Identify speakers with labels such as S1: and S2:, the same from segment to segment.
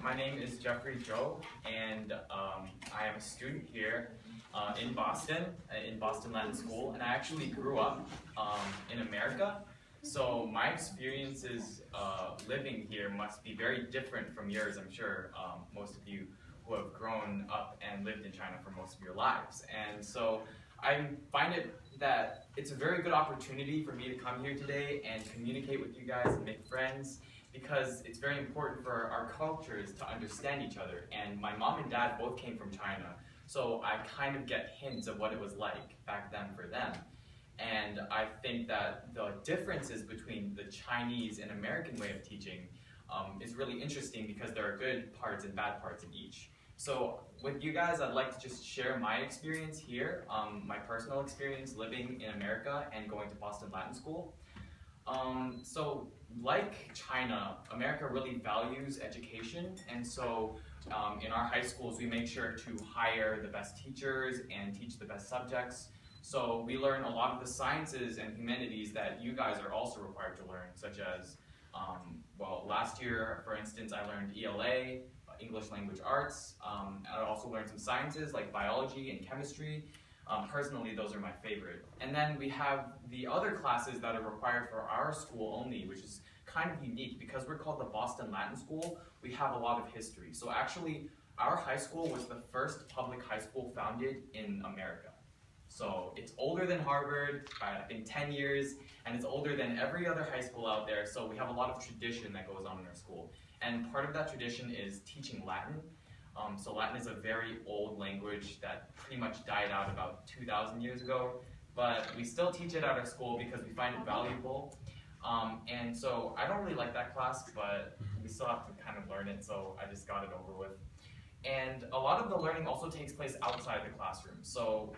S1: my name is Jeffrey Joe, and I am a student here in Boston Latin School, and I actually grew up in America. So my experiences living here must be very different from yours, I'm sure, most of you who have grown up and lived in China for most of your lives. And so I find that it's a very good opportunity for me to come here today and communicate with you guys and make friends, because it's very important for our cultures to understand each other. And my mom and dad both came from China, so I kind of get hints of what it was like back then for them. And I think that the differences between the Chinese and American way of teaching is really interesting, because there are good parts and bad parts in each. So with you guys, I'd like to just share my experience here, my personal experience living in America and going to Boston Latin School. So like China, America really values education, and so in our high schools we make sure to hire the best teachers and teach the best subjects. So we learn a lot of the sciences and humanities that you guys are also required to learn, such as, well, last year, for instance, I learned ELA, English Language Arts. I also learned some sciences like biology and chemistry. Personally, those are my favorite. And then we have the other classes that are required for our school only, which is kind of unique because we're called the Boston Latin School. We have a lot of history. So actually, our high school was the first public high school founded in America. So it's older than Harvard by, I think, 10 years, and it's older than every other high school out there. So we have a lot of tradition that goes on in our school. And part of that tradition is teaching Latin. So Latin is a very old language that pretty much died out about 2,000 years ago, but we still teach it at our school because we find it valuable. And so I don't really like that class, but we still have to kind of learn it, so I just got it over with. And a lot of the learning also takes place outside the classroom. So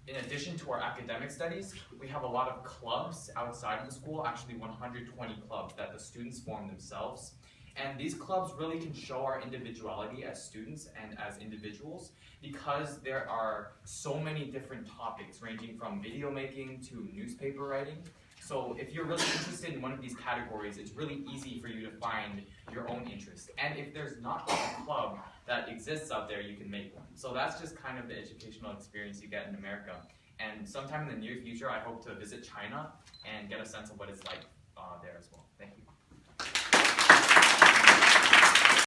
S1: in addition to our academic studies, we have a lot of clubs outside of the school, actually 120 clubs that the students form themselves. And these clubs really can show our individuality as students and as individuals, because there are so many different topics ranging from video making to newspaper writing. So if you're really interested in one of these categories, it's really easy for you to find your own interest. And if there's not a club that exists out there, you can make one. So that's just kind of the educational experience you get in America. And sometime in the near future, I hope to visit China and get a sense of what it's like there as well. Thank you.